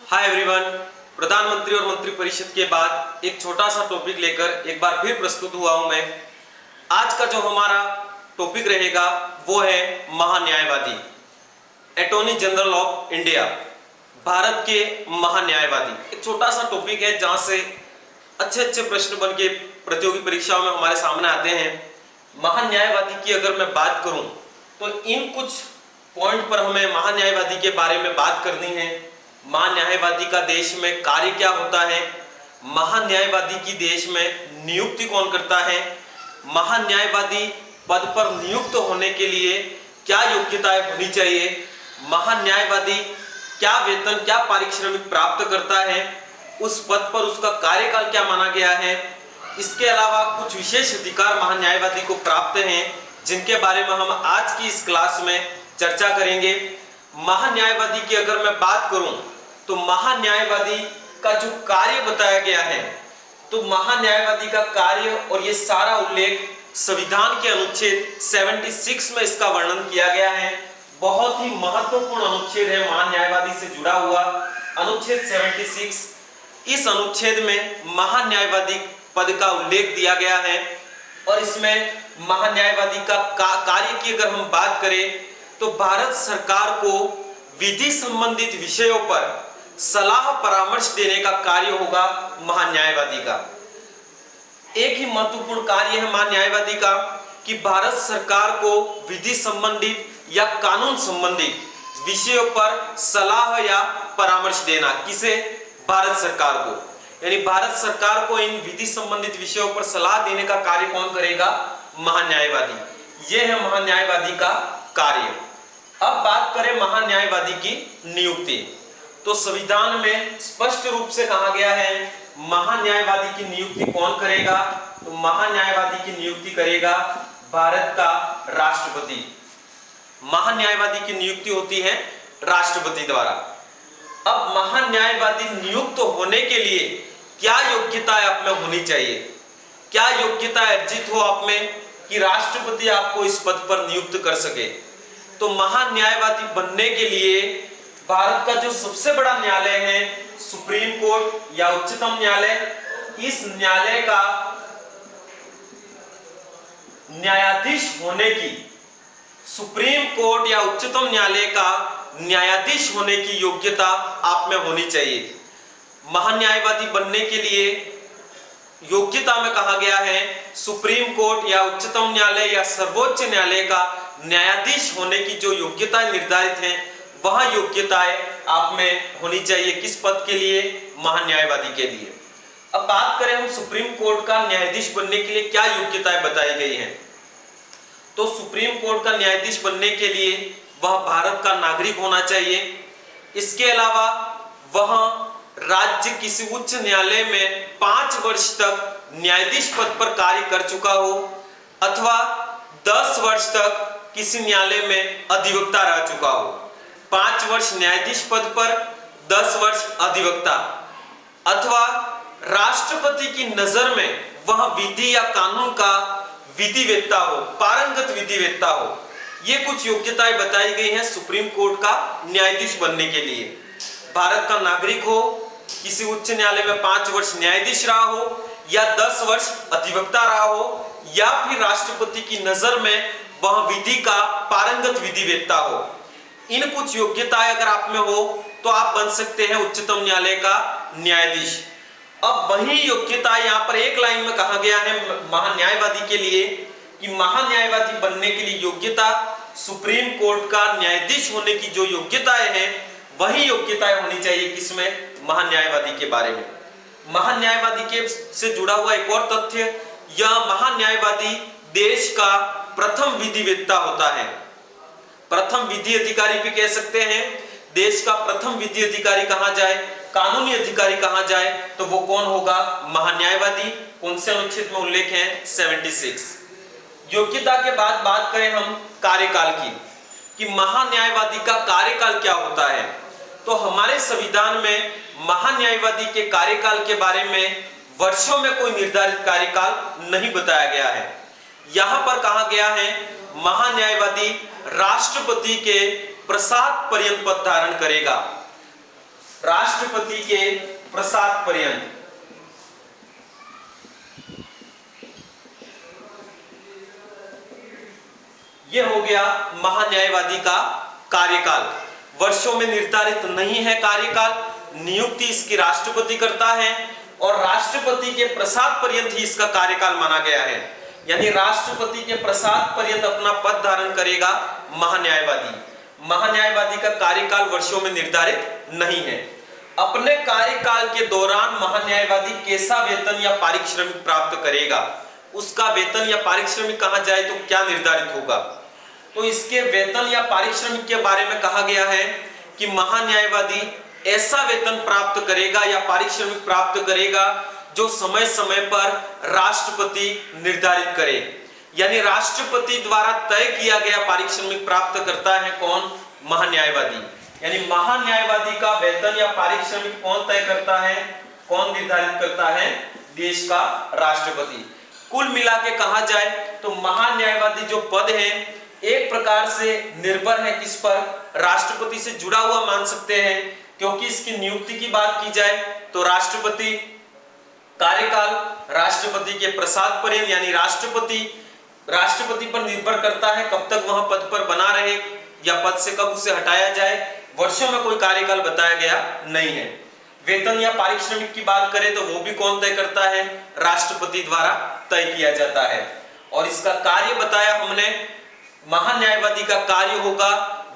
Hi everyone. प्रधानमंत्री और मंत्री परिषद के बाद एक छोटा सा टॉपिक लेकर एक बार फिर प्रस्तुत हुआ हूं मैं। आज का जो हमारा टॉपिक रहेगा वो है महान्यायवादी, attorney general of India, Bharat के महान्यायवादी। एक छोटा सा टॉपिक है जहां से अच्छे अच्छे प्रश्न बन के प्रतियोगी परीक्षाओं में हमारे सामने आते हैं। महान्यायवादी की अगर मैं बात करूं तो इन कुछ पॉइंट पर हमें महान्यायवादी के बारे में बात करनी है। महान्यायवादी का देश में कार्य क्या होता है, महान्यायवादी की देश में नियुक्ति कौन करता है, महान्यायवादी पद पर नियुक्त होने के लिए क्या योग्यताएं होनी चाहिए, महान्यायवादी क्या वेतन क्या पारिश्रमिक प्राप्त करता है, उस पद पर उसका कार्यकाल क्या माना गया है। इसके अलावा कुछ विशेष अधिकार महान्यायवादी को प्राप्त हैं जिनके बारे में हम आज की इस क्लास में चर्चा करेंगे। महान्यायवादी की अगर मैं बात करूं तो महान्यायवादी का जो कार्य बताया गया है, तो महान्यायवादी का कार्य और ये सारा उल्लेख संविधान के अनुच्छेद 76 में इसका वर्णन किया गया है। बहुत ही महत्वपूर्ण अनुच्छेद है महान्यायवादी से जुड़ा हुआ अनुच्छेद 76। इस अनुच्छेद में महान्यायवादी पद का उल्लेख दिया गया है और इसमें महान्यायवादी का कार्य की अगर हम बात करें तो भारत सरकार को विधि संबंधित विषयों पर सलाह परामर्श देने का कार्य होगा महान्यायवादी का। एक ही महत्वपूर्ण कार्य है महान्यायवादी का कि भारत सरकार को विधि संबंधित या कानून संबंधित विषयों पर सलाह या परामर्श देना। किसे? भारत सरकार को। यानी भारत सरकार को इन विधि संबंधित विषयों पर सलाह देने का कार्य कौन करेगा? महान्यायवादी। यह है महान्यायवादी का कार्य। अब बात करें महान्यायवादी की नियुक्ति, तो संविधान में स्पष्ट रूप से कहा गया है महान्यायवादी की नियुक्ति कौन करेगा? तो महान्यायवादी की नियुक्ति करेगा भारत का राष्ट्रपति। महान्यायवादी की नियुक्ति होती है राष्ट्रपति द्वारा। अब महान्यायवादी नियुक्त होने के लिए क्या योग्यताएं आप में होनी चाहिए? क्या योग्यता अर्जित हो आप में कि राष्ट्रपति आपको इस पद पर नियुक्त कर सके? तो महान्यायवादी बनने के लिए भारत का जो सबसे बड़ा न्यायालय है सुप्रीम कोर्ट या उच्चतम न्यायालय, इस न्यायालय का न्यायाधीश होने की, सुप्रीम कोर्ट या उच्चतम न्यायालय का न्यायाधीश होने की योग्यता आप में होनी चाहिए। महान्यायवादी बनने के लिए योग्यता में कहा गया है सुप्रीम कोर्ट या उच्चतम न्यायालय या सर्वोच्च न्यायालय का न्यायाधीश होने की जो योग्यताएं निर्धारित हैं वह योग्यताएं आप में होनी चाहिए। किस पद के लिए? महान्यायवादी के लिए। अब बात करें हम सुप्रीम कोर्ट का न्यायाधीश बनने के लिए क्या योग्यताएं बताई गई हैं, तो सुप्रीम कोर्ट का न्यायाधीश बनने के लिए वह भारत का नागरिक होना चाहिए। इसके अलावा वह राज्य किसी उच्च न्यायालय में 5 वर्ष तक न्यायाधीश पद पर कार्य कर चुका हो अथवा 10 वर्ष तक किसी न्यायालय में अधिवक्ता रह चुका हो। 5 वर्ष न्यायाधीश पद पर, 10 वर्ष अधिवक्ता, अथवा राष्ट्रपति की नजर में वह विधि या कानून का विधिवेत्ता हो, पारंगत विधिवेत्ता हो। ये कुछ योग्यताएं बताई गई हैं सुप्रीम कोर्ट का न्यायाधीश बनने के लिए। भारत का नागरिक हो, किसी उच्च न्यायालय में 5 वर्ष न्यायाधीश रहा हो या 10 वर्ष अधिवक्ता रहा हो, या फिर राष्ट्रपति की नजर में वह विधि का पारंगत विधिवेत्ता हो। इन कुछ योग्यताएं अगर आप में हो तो आप बन सकते हैं उच्चतम न्यायालय का न्यायाधीश। अब वही योग्यता यहाँ पर एक लाइन में कहा गया है महान्यायवादी के लिए कि महान्यायवादी बनने के लिए योग्यता सुप्रीम कोर्ट का न्यायाधीश होने की जो योग्यताएं हैं वही योग्यताएं होनी चाहिए। किसमें? महान्यायवादी के बारे में। महान्यायवादी के से जुड़ा हुआ एक और तथ्य, यह महान्यायवादी देश का प्रथम विधिवेत्ता होता है। प्रथम विधि अधिकारी भी कह सकते हैं। देश का प्रथम विधि अधिकारी कहा जाए, कानूनी अधिकारी कहा जाए तो वो कौन होगा? महान्यायवादी। कौन से अनुच्छेद में उल्लेख है? 76। योग्यता के बाद बात करें हम कार्यकाल की कि महान्यायवादी का कार्यकाल क्या होता है, तो हमारे संविधान में महान्यायवादी के कार्यकाल के बारे में वर्षों में कोई निर्धारित कार्यकाल नहीं बताया गया है। यहां पर कहा गया है महान्यायवादी राष्ट्रपति के प्रसाद पर्यंत पद धारण करेगा। राष्ट्रपति के प्रसाद पर्यंत। यह हो गया महान्यायवादी का कार्यकाल। वर्षों में निर्धारित नहीं है कार्यकाल, नियुक्ति इसकी राष्ट्रपति करता है और राष्ट्रपति के प्रसाद पर्यंत ही इसका कार्यकाल माना गया है। यानी राष्ट्रपति के प्रसाद पर्यंत अपना पद धारण करेगा महान्यायवादी। महान्यायवादी का कार्यकाल वर्षों में निर्धारित नहीं है। अपने कार्यकाल के दौरान महान्यायवादी कैसा वेतन या पारिश्रमिक प्राप्त करेगा, उसका वेतन या पारिश्रमिक कहा जाए तो क्या निर्धारित होगा। तो इसके वेतन या पारिश्रमिक के बारे में कहा गया है कि महान्यायवादी ऐसा वेतन प्राप्त करेगा या पारिश्रमिक प्राप्त करेगा जो समय समय पर राष्ट्रपति निर्धारित करे। यानी राष्ट्रपति द्वारा तय किया गया पारिश्रमिक प्राप्त करता है कौन? महान्यायवादी। यानी महान्यायवादी का वेतन या पारिश्रमिक कौन तय करता है, कौन निर्धारित करता है? देश का राष्ट्रपति। कुल मिला के कहा जाए तो महान्यायवादी जो पद है एक प्रकार से निर्भर है किस पर? राष्ट्रपति से जुड़ा हुआ मान सकते हैं, क्योंकि इसकी नियुक्ति की बात की जाए तो राष्ट्रपति, कार्यकाल राष्ट्रपति के प्रसाद पर्यंत, यानी राष्ट्रपति पर निर्भर करता है कब तक वह पद पर बना रहे या पद से कब उसे हटाया जाए। वर्षों में कोई कार्यकाल बताया गया नहीं है। वेतन या पारिश्रमिक की बात करें तो वो भी कौन तय करता है? राष्ट्रपति द्वारा तय किया जाता है। और इसका कार्य बताया हमने, महान्यायवादी का कार्य होगा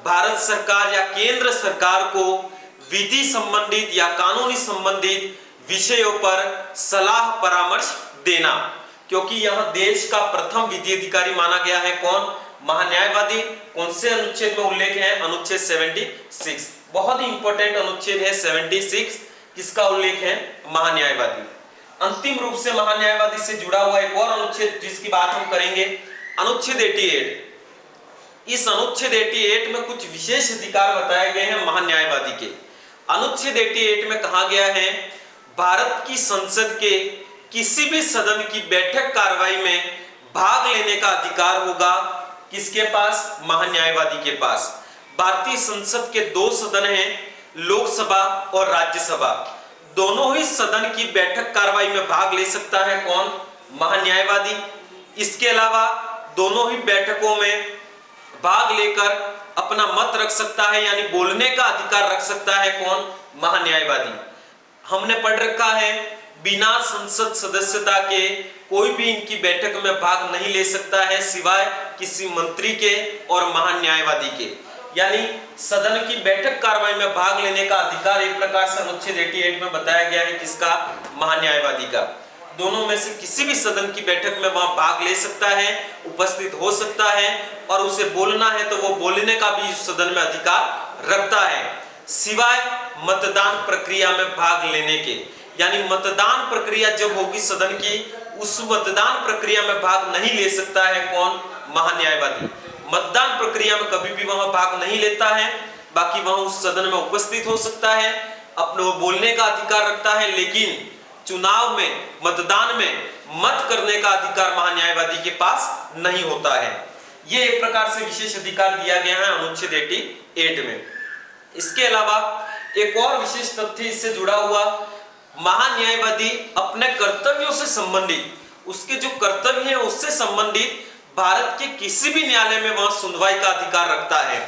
भारत सरकार या केंद्र सरकार को विधि संबंधित या कानूनी संबंधित विषयों पर सलाह परामर्श देना, क्योंकि यह देश का प्रथम विधि अधिकारी माना गया है कौन? महान्यायवादी। कौन से अनुच्छेद में उल्लेख है? अनुच्छेद 76। बहुत ही इंपॉर्टेंट अनुच्छेद है 76। किसका उल्लेख है? महान्यायवादी। अंतिम रूप से महान्यायवादी से जुड़ा हुआ एक और अनुच्छेद जिसकी बात हम करेंगे, अनुच्छेद 88। इस अनुच्छेद 88 में कुछ विशेष अधिकार बताए गए हैं महान्यायवादी के। अनुच्छेद 88 में कहा गया है भारत की संसद के किसी भी सदन की बैठक कार्रवाई में भाग लेने का अधिकार होगा किसके पास? महान्यायवादी के पास। भारतीय संसद के दो सदन हैं, लोकसभा और राज्यसभा। दोनों ही सदन की बैठक कार्रवाई में भाग ले सकता है कौन? महान्यायवादी। इसके अलावा दोनों ही बैठकों में भाग लेकर अपना मत रख सकता है, यानी बोलने का अधिकार रख सकता है कौन? महान्यायवादी। हमने पढ़ रखा है बिना संसद सदस्यता के कोई भी इनकी बैठक में भाग नहीं ले सकता है सिवाय किसी मंत्री के और महान्यायवादी के। यानी सदन की बैठक कार्रवाई में भाग लेने का अधिकार एक प्रकार से अनुच्छेद 88 में बताया गया है किसका? महान्यायवादी का। दोनों में से किसी भी सदन की बैठक में वह भाग ले सकता है, उपस्थित हो सकता है और उसे बोलना है तो वो बोलने का भी इस सदन में अधिकार रखता है, सिवाय मतदान प्रक्रिया में भाग लेने के। यानी मतदान प्रक्रिया जब होगी सदन की, उस मतदान प्रक्रिया में भाग नहीं ले सकता है कौन? महान्यायवादी। मतदान प्रक्रिया में कभी भी वह भाग नहीं लेता है, बाकी वह उस सदन में उपस्थित हो सकता है, अपने बोलने का अधिकार रखता है, लेकिन चुनाव में, मतदान में मत करने का अधिकार महान्यायवादी के पास नहीं होता है। यह एक प्रकार से विशेष अधिकार दिया गया है अनुच्छेद 88 में। इसके अलावा एक और विशेष तथ्य इससे जुड़ा हुआ, महान्यायवादी अपने कर्तव्यों से संबंधित, उसके जो कर्तव्य हैं उससे संबंधित भारत के किसी भी न्यायालय में वह सुनवाई का अधिकार रखता है।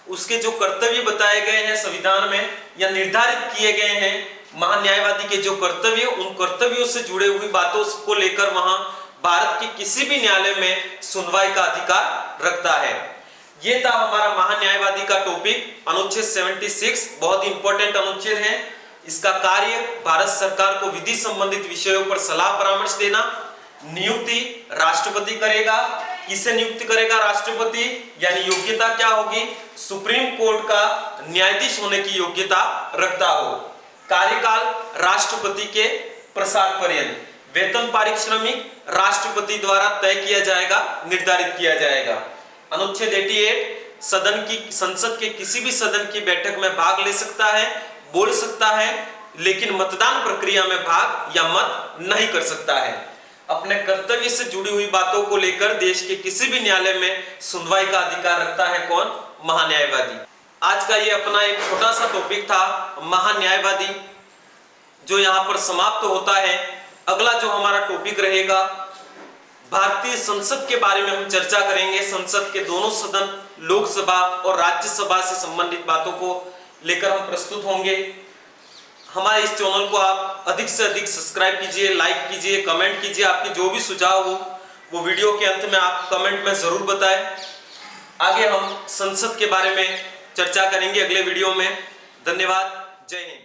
उसके जो कर्तव्य बताए गए हैं संविधान में या निर्धारित किए गए हैं, महान्यायवादी के जो कर्तव्य, उन कर्तव्यों से जुड़े हुई बातों को लेकर वहां भारत के किसी भी न्यायालय में सुनवाई का अधिकार रखता है। ये था हमारा महान्यायवादी का टॉपिक, अनुच्छेद 76। बहुत ही इंपॉर्टेंट अनुच्छेद है। इसका कार्य भारत सरकार को विधि संबंधित विषयों पर सलाह परामर्श देना। नियुक्ति राष्ट्रपति करेगा। किसे नियुक्त करेगा? राष्ट्रपति। यानी योग्यता क्या होगी? सुप्रीम कोर्ट का न्यायाधीश होने की योग्यता रखता हो। कार्यकाल राष्ट्रपति के प्रसाद पर्यंत। वेतन पारिश्रमिक राष्ट्रपति द्वारा तय किया जाएगा, निर्धारित किया जाएगा। अनुच्छेद 88 सदन की, संसद के किसी भी सदन की बैठक में भाग ले सकता है, बोल सकता है, लेकिन मतदान प्रक्रिया में भाग या मत नहीं कर सकता है। अपने कर्तव्य से जुड़ी हुई बातों को लेकर देश के किसी भी न्यायालय में सुनवाई का अधिकार रखता है कौन? महान्यायवादी। आज का ये अपना एक छोटा सा टॉपिक था महान्यायवादी, जो यहाँ पर समाप्त होता है। अगला जो हमारा टॉपिक रहेगा भारतीय संसद के बारे में हम चर्चा करेंगे। संसद के दोनों सदन, लोकसभा और राज्यसभा से संबंधित बातों को लेकर हम प्रस्तुत होंगे। हमारे इस चैनल को आप अधिक से अधिक सब्सक्राइब कीजिए, लाइक कीजिए, कमेंट कीजिए। आपके जो भी सुझाव हो वो वीडियो के अंत में आप कमेंट में जरूर बताएं। आगे हम संसद के बारे में चर्चा करेंगे अगले वीडियो में। धन्यवाद। जय हिंद।